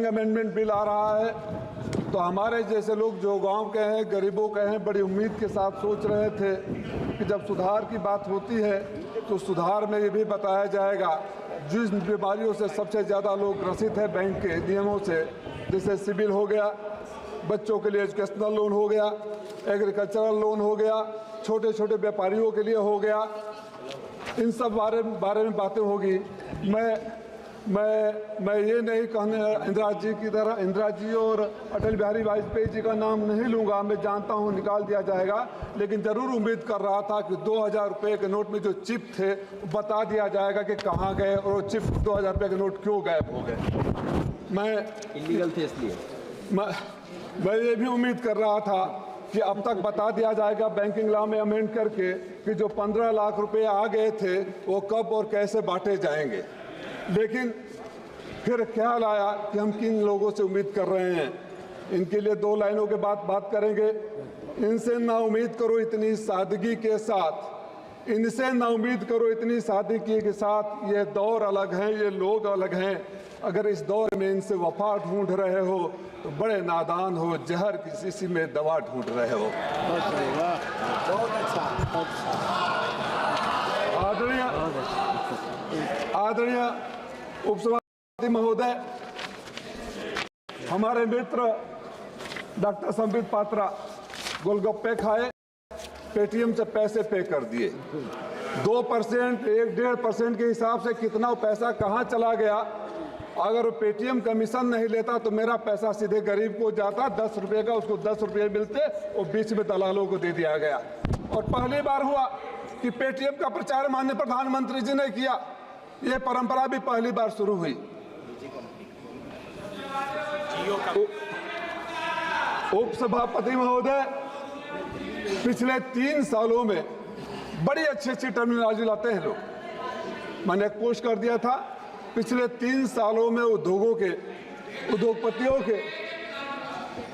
Amendment bill आ रहा है तो हमारे जैसे लोग जो गांव के हैं, गरीबों के हैं, बड़ी उम्मीद के साथ सोच रहे थे कि जब सुधार की बात होती है तो सुधार में ये भी बताया जाएगा जिस बीमारियों से सबसे ज़्यादा लोग ग्रसित हैं बैंक के नियमों से, जैसे सिविल हो गया, बच्चों के लिए एजुकेशनल लोन हो गया, एग्रीकल्चरल लोन हो गया, छोटे छोटे व्यापारियों के लिए हो गया, इन सब बारे में बातें होगी। मैं ये नहीं कहने इंदिरा जी और अटल बिहारी वाजपेयी जी का नाम नहीं लूँगा, मैं जानता हूँ निकाल दिया जाएगा, लेकिन ज़रूर उम्मीद कर रहा था कि 2000 रुपये के नोट में जो चिप थे बता दिया जाएगा कि कहाँ गए और वो चिप 2000 रुपये के नोट क्यों गायब हो गए। मैं इलीगल थे इसलिए मैं ये भी उम्मीद कर रहा था कि अब तक बता दिया जाएगा बैंकिंग लॉ में अमेंड करके कि जो 15 लाख रुपए आ गए थे वो कब और कैसे बांटे जाएंगे। लेकिन फिर ख्याल आया कि हम किन लोगों से उम्मीद कर रहे हैं। इनके लिए 2 लाइनों के बाद बात करेंगे। इनसे ना उम्मीद करो इतनी सादगी के साथ, इनसे ना उम्मीद करो इतनी सादगी के साथ, ये दौर अलग हैं, ये लोग अलग हैं। अगर इस दौर में इनसे वफा ढूंढ रहे हो तो बड़े नादान हो, जहर की शीशी में दवा ढूंढ रहे हो। आदरणीय उपसभापति महोदय, हमारे मित्र डॉक्टर संबित पात्रा गोलगप्पे खाए, पेटीएम से पैसे पे कर दिए। 2%, 1-1.5% के हिसाब से कितना पैसा कहाँ चला गया। अगर पेटीएम कमीशन नहीं लेता तो मेरा पैसा सीधे गरीब को जाता, 10 रुपये का उसको 10 रुपये मिलते और बीच में दलालों को दे दिया गया। और पहली बार हुआ कि पेटीएम का प्रचार माननीय प्रधानमंत्री जी ने किया। ये परंपरा भी पहली बार शुरू हुई। उपसभापति महोदय, पिछले 3 सालों में बड़ी अच्छी टर्मिनोलॉजी लाते हैं लोग। मैंने एक पोस्ट कर दिया था, पिछले 3 सालों में उद्योगपतियों के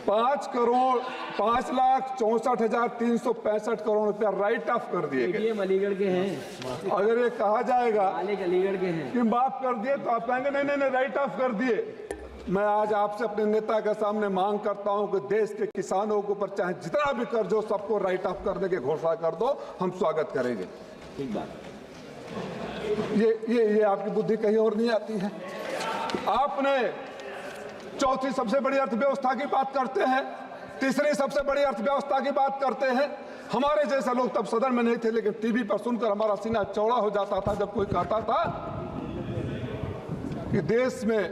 5,64,365 करोड़ रुपया राइट ऑफ कर दिए गए। अलीगढ़ के हैं। अगर ये कहा जाएगा अलीगढ़ के हैं कि माफ कर दिए तो आप कहेंगे नहीं राइट ऑफ कर दिए। मैं आज आपसे अपने नेता के सामने मांग करता हूं कि देश के किसानों के ऊपर चाहे जितना भी कर्ज हो सबको राइट ऑफ करने की घोषणा कर दो, हम स्वागत करेंगे। ठीक बात। ये आपकी बुद्धि कहीं और नहीं आती है। आपने चौथी सबसे बड़ी अर्थव्यवस्था की बात करते हैं, तीसरी सबसे बड़ी अर्थव्यवस्था की बात करते हैं। हमारे जैसे लोग तब सदन में नहीं थे, लेकिन टीवी पर सुनकर हमारा सीना चौड़ा हो जाता था जब कोई कहता था कि देश में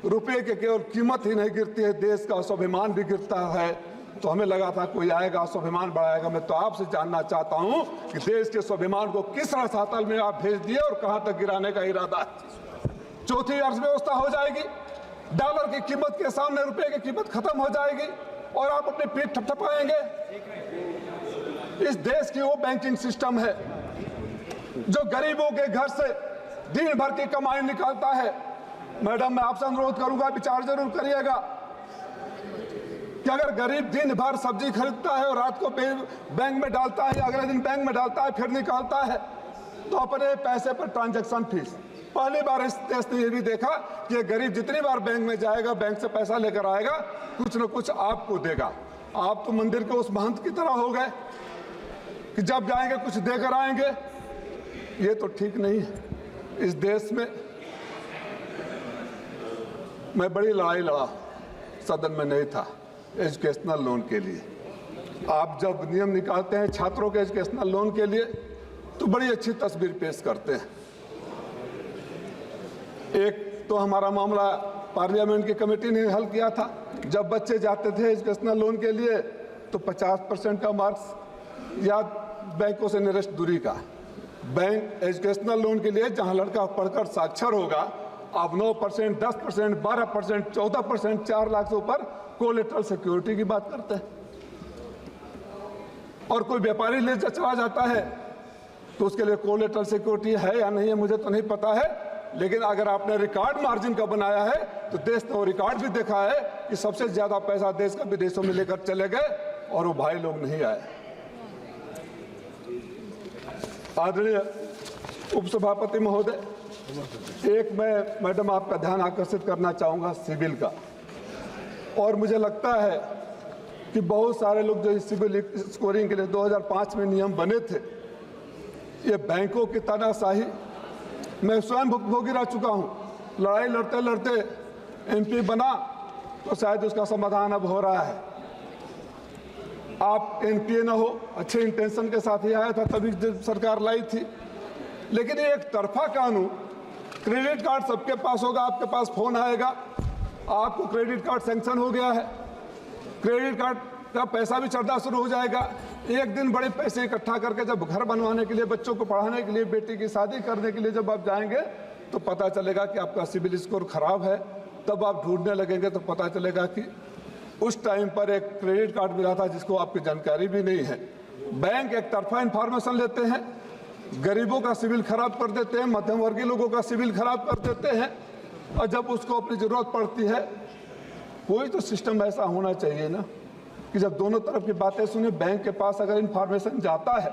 रुपए के केवल कीमत ही नहीं गिरती है, देश का स्वाभिमान भी गिरता है। तो हमें लगा था कोई आएगा स्वाभिमान बढ़ाएगा। मैं तो आपसे जानना चाहता हूं कि देश के स्वाभिमान को किस रसातल में आप भेज दिए और कहां तक गिराने का इरादा है। चौथी अर्थव्यवस्था हो जाएगी, डॉलर की कीमत के सामने रुपए की कीमत खत्म हो जाएगी और आप अपनी पीठ थपथपाएंगे। इस देश की वो बैंकिंग सिस्टम है जो गरीबों के घर से दिन भर की कमाई निकालता है। मैडम, मैं आपसे अनुरोध करूंगा, विचार जरूर करिएगा कि अगर गरीब दिन भर सब्जी खरीदता है और रात को बैंक में डालता है, अगले दिन बैंक में डालता है, फिर निकालता है, तो अपने पैसे पर ट्रांजैक्शन फीस। पहली बार इस देश ने यह भी देखा कि गरीब जितनी बार बैंक में जाएगा, बैंक से पैसा लेकर आएगा, कुछ न कुछ आपको देगा। आप तो मंदिर के उस महंत की तरह हो गए कि जब जाएंगे कुछ देकर आएंगे। ये तो ठीक नहीं है। इस देश में मैं बड़ी लड़ाई लड़ा, सदन में नहीं था, एजुकेशनल लोन के लिए। आप जब नियम निकालते हैं छात्रों के एजुकेशनल लोन के लिए तो बड़ी अच्छी तस्वीर पेश करते हैं। एक तो हमारा मामला पार्लियामेंट की कमेटी ने हल किया था। जब बच्चे जाते थे एजुकेशनल लोन के लिए तो 50% का मार्क्स या बैंकों से नियरेस्ट दूरी का। बैंक एजुकेशनल लोन के लिए जहां लड़का पढ़कर साक्षर होगा, आप 9%, 10%, 12%, 14%, 4 लाख से ऊपर कोलेटरल सिक्योरिटी की बात करते हैं। और कोई व्यापारी ले चला जाता है तो उसके लिए कोलेटरल सिक्योरिटी है या नहीं है मुझे तो नहीं पता है, लेकिन अगर आपने रिकॉर्ड मार्जिन का बनाया है तो देश ने वो रिकॉर्ड भी देखा है कि सबसे ज्यादा पैसा देश का विदेशों में लेकर चले गए और वो भाई लोग नहीं आए। आदरणीय उपसभापति महोदय, एक मैं मैडम आपका ध्यान आकर्षित करना चाहूँगा सिविल का, और मुझे लगता है कि बहुत सारे लोग जो इस सिविल स्कोरिंग के लिए 2005 में नियम बने थे, ये बैंकों की तानाशाही मैं स्वयं भुगतभोगी रह चुका हूँ। लड़ाई लड़ते लड़ते एमपी बना तो शायद उसका समाधान अब हो रहा है। आप एनपीए ना हो, अच्छे इंटेंशन के साथ ही आया था, तभी सरकार लाई थी, लेकिन ये एक तरफा कानून। क्रेडिट कार्ड सबके पास होगा, आपके पास फोन आएगा, आपको क्रेडिट कार्ड सैंक्शन हो गया है, क्रेडिट कार्ड का पैसा भी चढ़ना शुरू हो जाएगा। एक दिन बड़े पैसे इकट्ठा करके जब घर बनवाने के लिए, बच्चों को पढ़ाने के लिए, बेटी की शादी करने के लिए जब आप जाएंगे तो पता चलेगा कि आपका सिविल स्कोर खराब है। तब आप ढूंढने लगेंगे तो पता चलेगा कि उस टाइम पर एक क्रेडिट कार्ड मिला था जिसको आपकी जानकारी भी नहीं है। बैंक एक तरफा इंफॉर्मेशन लेते हैं, गरीबों का सिविल खराब कर देते हैं, मध्यम वर्गीय लोगों का सिविल खराब कर देते हैं, और जब उसको अपनी जरूरत पड़ती है, कोई तो सिस्टम ऐसा होना चाहिए ना कि जब दोनों तरफ की बातें सुने, बैंक के पास अगर इंफॉर्मेशन जाता है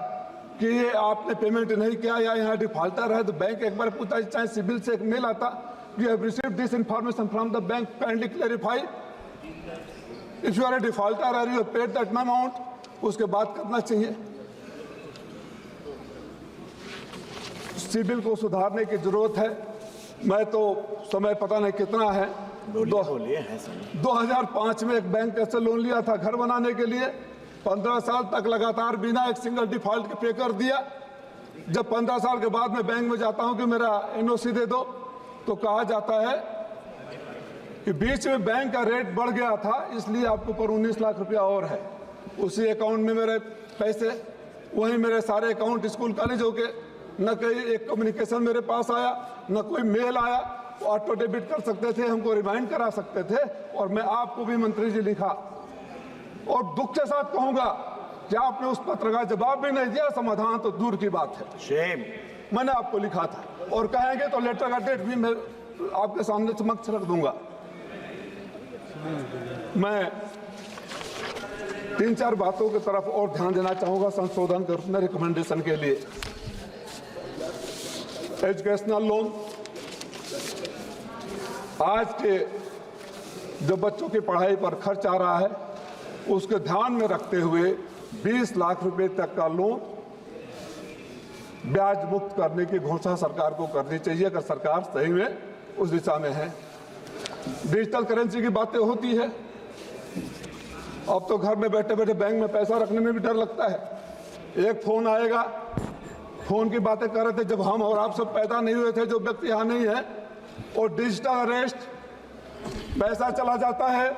कि ये आपने पेमेंट नहीं किया या यहाँ डिफॉल्टर है, तो बैंक एक बार पूछता है, चाहे सिविल से एक मेल आता, you have received this information from the bank, kindly clarify if you are a defaulter और यू पेड दैट अमाउंट, उसके बाद करना चाहिए। सिविल को सुधारने की जरूरत है। मैं तो समय पता नहीं कितना है, 2005 में एक बैंक से लोन लिया था घर बनाने के लिए, 15 साल तक लगातार बिना एक सिंगल डिफॉल्ट के पे कर दिया। जब 15 साल के बाद में बैंक में जाता हूं कि मेरा एनओसी दे दो, तो कहा जाता है कि बीच में बैंक का रेट बढ़ गया था, इसलिए आपके ऊपर 19 लाख रुपया और है। उसी अकाउंट में मेरे पैसे, वहीं मेरे सारे अकाउंट स्कूल कॉलेज हो गए, न कहीं एक कम्युनिकेशन मेरे पास आया, न कोई मेल आया। ऑटो डेबिट कर सकते थे, हमको रिमाइंड करा सकते थे, और मैं आपको भी मंत्री जी लिखा, और दुख के साथ कहूंगा कि आपने उस पत्र का जवाब भी नहीं दिया, समाधान तो दूर की बात है। शेम। मैंने आपको लिखा था, और कहेंगे तो लेटर का डेट भी मैं आपके सामने समक्ष रख दूंगा। मैं 3-4 बातों की तरफ और ध्यान देना चाहूंगा संशोधन करने रिकमेंडेशन के लिए। एजुकेशनल लोन, आज के जो बच्चों की पढ़ाई पर खर्च आ रहा है, उसके ध्यान में रखते हुए 20 लाख रुपए तक का लोन ब्याज मुक्त करने की घोषणा सरकार को करनी चाहिए, अगर सरकार सही में उस दिशा में है। डिजिटल करेंसी की बातें होती है, अब तो घर में बैठे बैठे बैंक में पैसा रखने में भी डर लगता है। एक फोन आएगा, फोन की बातें कर रहे थे जब हम और आप सब पैदा नहीं हुए थे, जो व्यक्ति यहाँ नहीं है, और डिजिटल अरेस्ट, पैसा चला जाता है।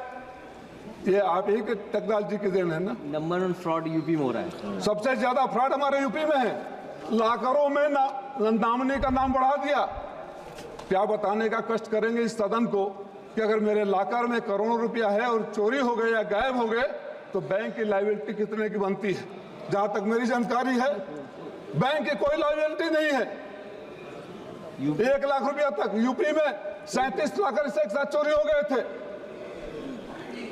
ये आप ही के टेक्नोलॉजी की देन है ना। नंबर 1 फ्रॉड यूपी में हो रहा है, सबसे ज्यादा फ्रॉड हमारे यूपी में है। लाखों में नॉमिनी का नाम बढ़ा दिया। क्या बताने का कष्ट करेंगे इस सदन को कि अगर मेरे लाकर में करोड़ों रुपया है और चोरी हो गए या गायब हो गए, तो बैंक की लायबिलिटी कितने की बनती है? जहां तक मेरी जानकारी है, बैंक की कोई लायबिलिटी नहीं है। 1 लाख रुपया तक यूपी में 37 लाख से एक साथ चोरी हो गए थे।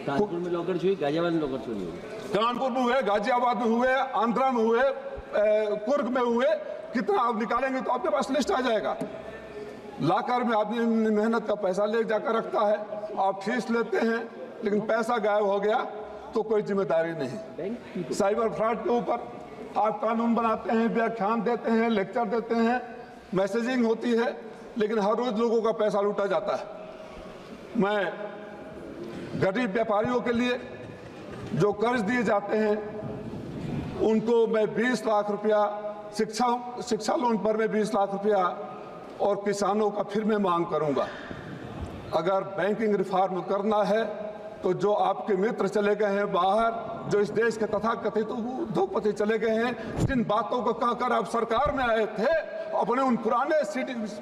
कानपुर में लॉकर चोरी, गाजियाबाद में लॉकर चोरी हुई, कानपुर में हुए, गाजियाबाद में हुए, आंध्रा में हुए, कुर्ग में हुए। कितना आप निकालेंगे तो आपके पास लिस्ट आ जाएगा। लाकर में आदमी मेहनत का पैसा ले जाकर रखता है, आप फीस लेते हैं, लेकिन पैसा गायब हो गया तो कोई जिम्मेदारी नहीं। साइबर फ्रॉड के ऊपर आप कानून बनाते हैं, व्याख्यान देते हैं, लेक्चर देते हैं, मैसेजिंग होती है, लेकिन हर रोज लोगों का पैसा लूटा जाता है। मैं गरीब व्यापारियों के लिए जो कर्ज दिए जाते हैं, उनको मैं 20 लाख रुपया, शिक्षा लोन पर मैं 20 लाख रुपया, और किसानों का फिर मैं मांग करूंगा। अगर बैंकिंग रिफॉर्म करना है तो जो आपके मित्र चले गए हैं बाहर, जो इस देश के तथाकथित उद्योगपति चले गए हैं, जिन बातों को कहकर आप सरकार में आए थे, अपने उन पुराने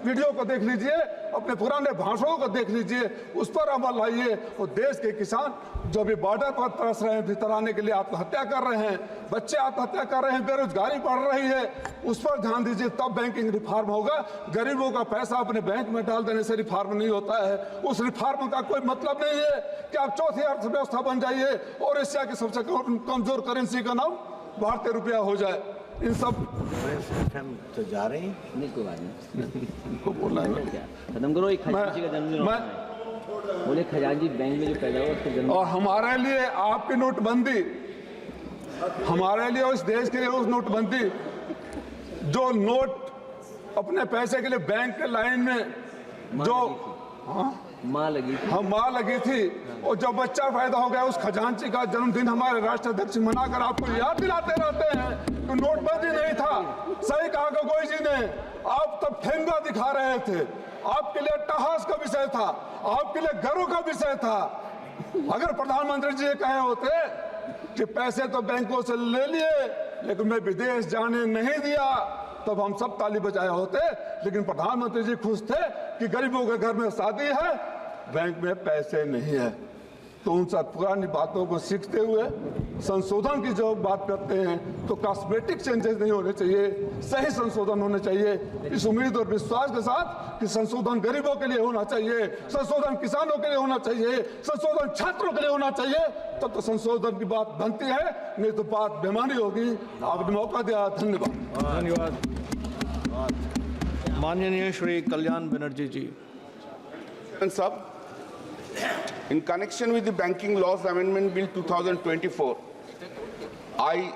वीडियो को देख लीजिए, अपने पुराने भाषणों को देख लीजिए, उस पर अमल लाइए। और देश के किसान जो भी बॉर्डर पर तरस रहे हैं, भीतर आने के लिए आत्महत्या कर रहे हैं, बच्चे आत्महत्या कर रहे हैं, बेरोजगारी बढ़ रही है, उस पर ध्यान दीजिए, तब बैंकिंग रिफॉर्म होगा। गरीबों का पैसा अपने बैंक में डाल देने से रिफॉर्म नहीं होता है। उस रिफॉर्म का कोई मतलब नहीं है कि आप चौथी अर्थव्यवस्था बन जाइए और एशिया की सबसे कमजोर करेंसी का नाम भारतीय रुपया हो जाए। इन सब हम तो जा रहे हैं। नहीं कोई बात नहीं, को बोला है। क्या खत्म करो। एक खजांची का जन्मदिन होता है। बोले खजांची बैंक में जो पैदा हुआ उसका जन्म। और हमारे लिए आपकी नोटबंदी, हमारे लिए उस देश के लिए उस नोटबंदी, जो नोट अपने पैसे के लिए बैंक के लाइन में जो माँ लगी थी। हम माँ लगी थी, और जब बच्चा पैदा हो गया उस खजांची का जन्मदिन हमारे राष्ट्राध्यक्ष मनाकर आपको याद दिलाते रहते हैं कि नोटबंदी नहीं था। सही कहा गोगोई जी ने, आप तब ठेंगा दिखा रहे थे, आपके लिए अट्टहास का विषय था, आपके लिए गर्व का विषय था। अगर प्रधानमंत्री जी ये कहे होते कि पैसे तो बैंकों से ले लिए लेकिन मैं विदेश जाने नहीं दिया, तब हम सब ताली बजाए होते। लेकिन प्रधानमंत्री जी खुश थे कि गरीबों के घर में शादी है, बैंक में पैसे नहीं है। तो उन सब पुरानी बातों को सीखते हुए संशोधन की जब बात करते हैं तो कॉस्मेटिक चेंजेस नहीं होने चाहिए, सही संशोधन होने चाहिए। इस उम्मीद और विश्वास के साथ कि संशोधन गरीबों के लिए होना चाहिए, संशोधन किसानों के लिए होना चाहिए, संशोधन छात्रों के लिए होना चाहिए, तब तो संशोधन की बात बनती है, नहीं तो बात बेमानी होगी। आपने मौका दिया, धन्यवाद। धन्यवाद। माननीय श्री कल्याण बनर्जी जी। Sir, in connection with the Banking Laws Amendment Bill 2024, I